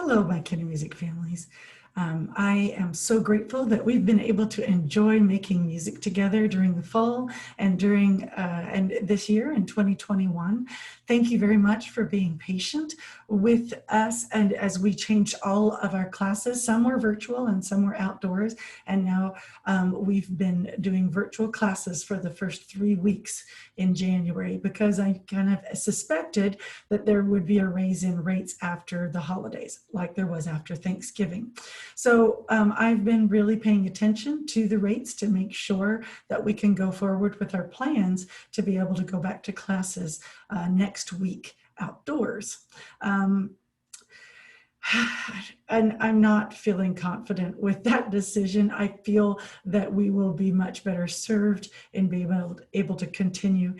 Hello, my Kindermusik families. I am so grateful that we've been able to enjoy making music together during the fall and and this year in 2021. Thank you very much for being patient with us. And as we changed all of our classes, some were virtual and some were outdoors. And now we've been doing virtual classes for the first 3 weeks in January because I kind of suspected that there would be a raise in rates after the holidays, like there was after Thanksgiving. So I've been really paying attention to the rates to make sure that we can go forward with our plans to be able to go back to classes next week outdoors. And I'm not feeling confident with that decision. I feel that we will be much better served in being able to continue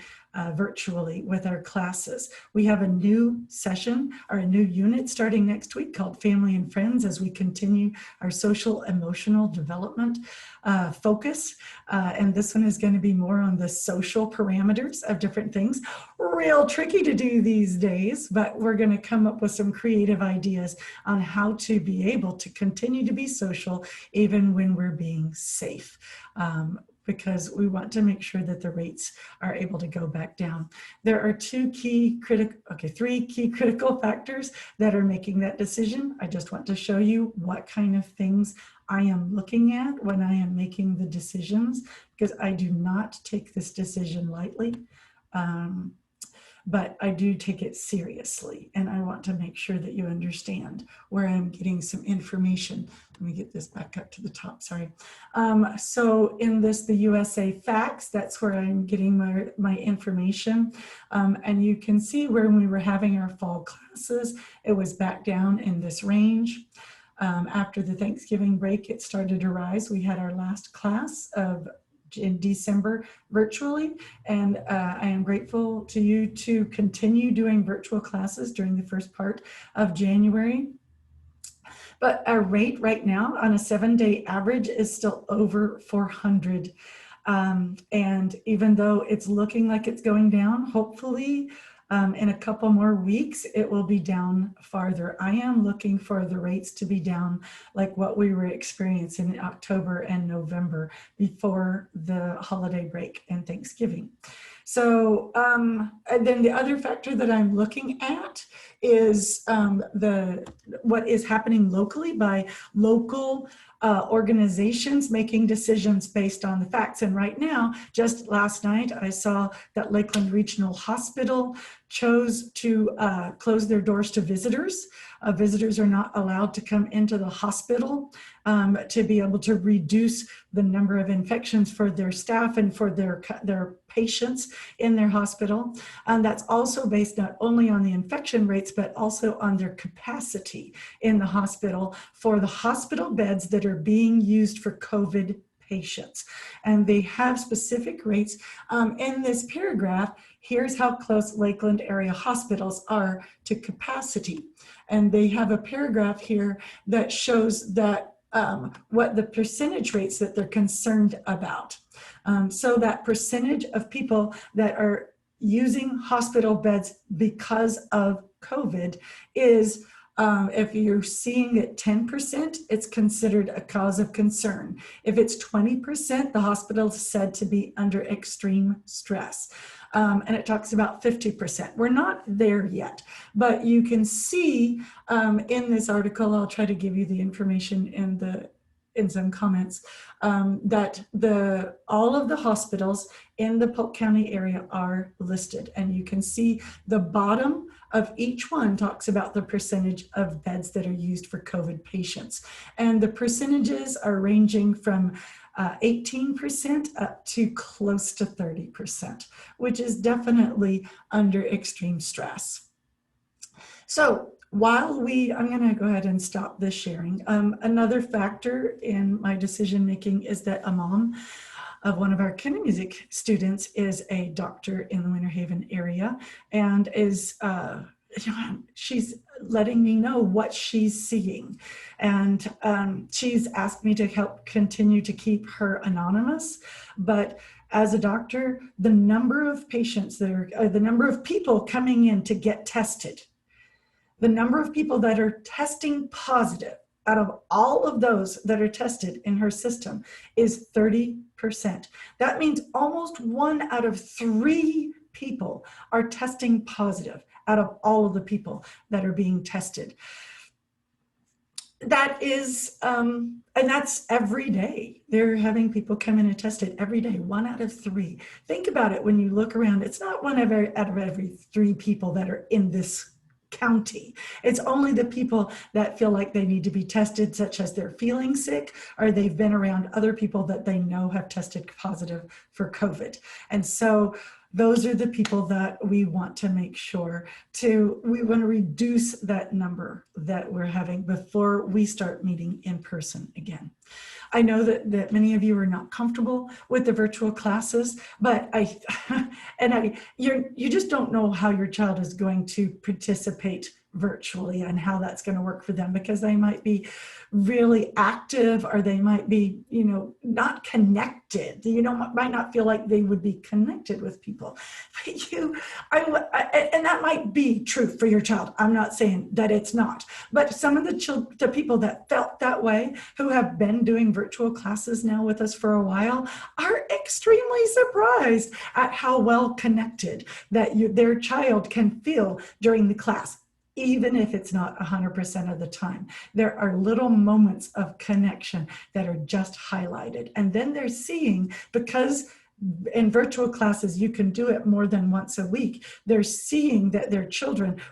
virtually with our classes. We have a new session or a new unit starting next week called Family and Friends as we continue our social emotional development focus. And this one is going to be more on the social parameters of different things. Real tricky to do these days, but we're going to come up with some creative ideas on how to be able to continue to be social even when we're being safe. Because we want to make sure that the rates are able to go back down. There are three key critical factors that are making that decision. I just want to show you what kind of things I am looking at when I am making the decisions, because I do not take this decision lightly. But I do take it seriously, and I want to make sure that you understand where I'm getting some information. Let me get this back up to the top, sorry. So in the USA Facts, that's where I'm getting my information. And you can see where when we were having our fall classes, it was back down in this range. After the Thanksgiving break, it started to rise. We had our last class in December virtually, and I am grateful to you to continue doing virtual classes during the first part of January. But our rate right now on a 7-day average is still over 400. And even though it's looking like it's going down, hopefully in a couple more weeks, it will be down farther. I am looking for the rates to be down like what we were experiencing in October and November before the holiday break and Thanksgiving. So, and then the other factor that I'm looking at is what is happening locally by local organizations making decisions based on the facts. And right now, just last night, I saw that Lakeland Regional Hospital chose to close their doors to visitors. Visitors are not allowed to come into the hospital to be able to reduce the number of infections for their staff and for their patients in their hospital. And that's also based not only on the infection rates, but also on their capacity in the hospital for the hospital beds that are being used for COVID patients. And they have specific rates. In this paragraph, here's how close Lakeland area hospitals are to capacity. And they have a paragraph here that shows that what the percentage rates that they're concerned about. So that percentage of people that are using hospital beds because of COVID is, if you're seeing it 10%, it's considered a cause of concern. If it's 20%, the hospital is said to be under extreme stress. And it talks about 50%. We're not there yet, but you can see in this article, I'll try to give you the information in some comments, that all of the hospitals in the Polk County area are listed. And you can see the bottom of each one talks about the percentage of beds that are used for COVID patients. And the percentages are ranging from 18% up to close to 30%, which is definitely under extreme stress. So while I'm going to go ahead and stop this sharing. Another factor in my decision making is that a mom of one of our Kindermusik students is a doctor in the Winter Haven area, and she's letting me know what she's seeing. And she's asked me to help continue to keep her anonymous. But as a doctor, the number of patients the number of people coming in to get tested the number of people that are testing positive out of all of those that are tested in her system is 30%. That means almost 1 out of 3 people are testing positive out of all of the people that are being tested. That is, and that's every day. They're having people come in and test it every day, 1 out of 3. Think about it when you look around. It's not 1 out of every 3 people that are in this county. It's only the people that feel like they need to be tested, such as they're feeling sick or they've been around other people that they know have tested positive for COVID. And so those are the people that we want to make sure we want to reduce that number that we're having before we start meeting in person again. I know that many of you are not comfortable with the virtual classes, but you just don't know how your child is going to participate virtually and how that's going to work for them, because they might be really active or they might be, not connected. Might not feel like they would be connected with people. And that might be true for your child. I'm not saying that it's not, but some of the people that felt that way, who have been doing virtual classes now with us for a while, are extremely surprised at how well connected that their child can feel during the class. Even if it's not 100% of the time, there are little moments of connection that are just highlighted. And then they're seeing, because in virtual classes, you can do it more than once a week. They're seeing that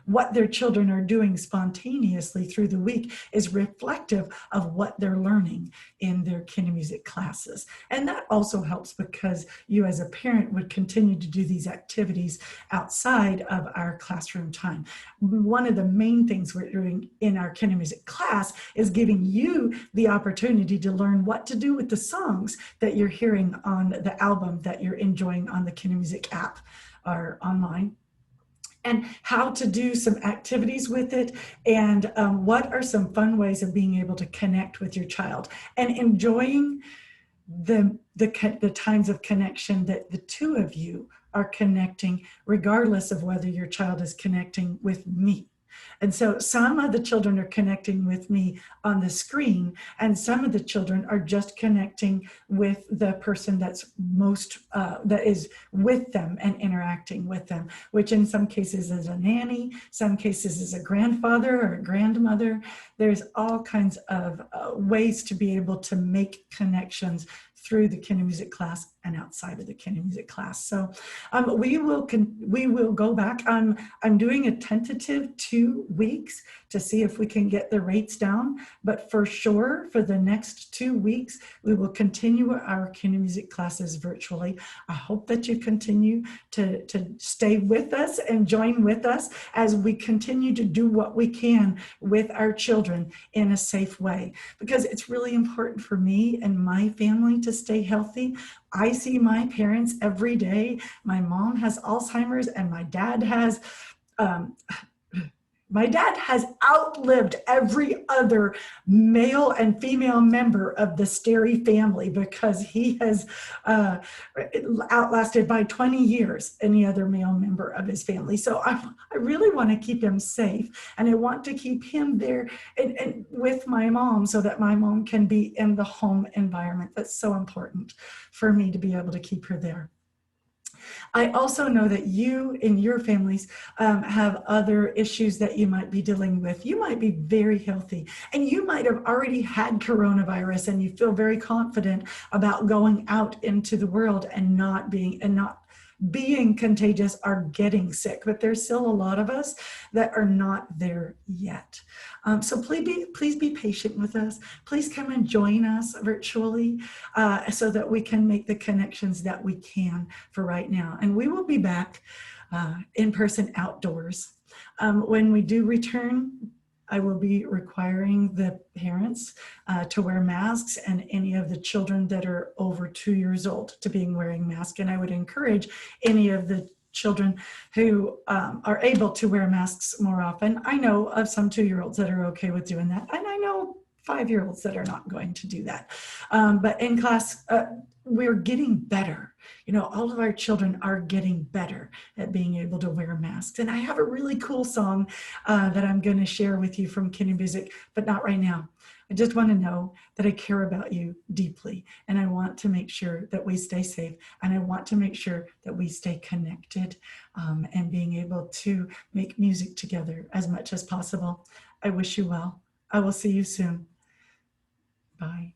what their children are doing spontaneously through the week is reflective of what they're learning in their Kindermusik classes. And that also helps because you as a parent would continue to do these activities outside of our classroom time. One of the main things we're doing in our Kindermusik class is giving you the opportunity to learn what to do with the songs that you're hearing on the album that you're enjoying on the Kindermusik app or online, and how to do some activities with it, and what are some fun ways of being able to connect with your child and enjoying the times of connection that the two of you are connecting, regardless of whether your child is connecting with me. And so some of the children are connecting with me on the screen, and some of the children are just connecting with the person that's that is with them and interacting with them, which in some cases is a nanny, some cases is a grandfather or a grandmother. There's all kinds of ways to be able to make connections through the Kindermusik class and outside of the Kindermusik class. So we will go back. I'm doing a tentative 2 weeks to see if we can get the rates down, but for sure for the next 2 weeks, we will continue our Kindermusik classes virtually. I hope that you continue to stay with us and join with us as we continue to do what we can with our children in a safe way, because it's really important for me and my family to stay healthy. I see my parents every day. My mom has Alzheimer's, and my dad has outlived every other male and female member of the Sterry family, because he has outlasted by 20 years any other male member of his family. So I really want to keep him safe, and I want to keep him there and with my mom, so that my mom can be in the home environment. That's so important for me to be able to keep her there. I also know that you in your families have other issues that you might be dealing with. You might be very healthy, and you might have already had coronavirus, and you feel very confident about going out into the world and not being contagious or getting sick. But there's still a lot of us that are not there yet. So please be patient with us. Please come and join us virtually so that we can make the connections that we can for right now. And we will be back in person outdoors. When we do return, I will be requiring the parents to wear masks, and any of the children that are over 2 years old to be wearing masks. And I would encourage any of the children who are able to wear masks more often. I know of some 2-year-olds that are okay with doing that. And I know 5-year-olds that are not going to do that. But in class, we're getting better. You know, all of our children are getting better at being able to wear masks. And I have a really cool song that I'm going to share with you from Kindermusik, but not right now. I just want to know that I care about you deeply, and I want to make sure that we stay safe, and I want to make sure that we stay connected and being able to make music together as much as possible. I wish you well. I will see you soon. Bye.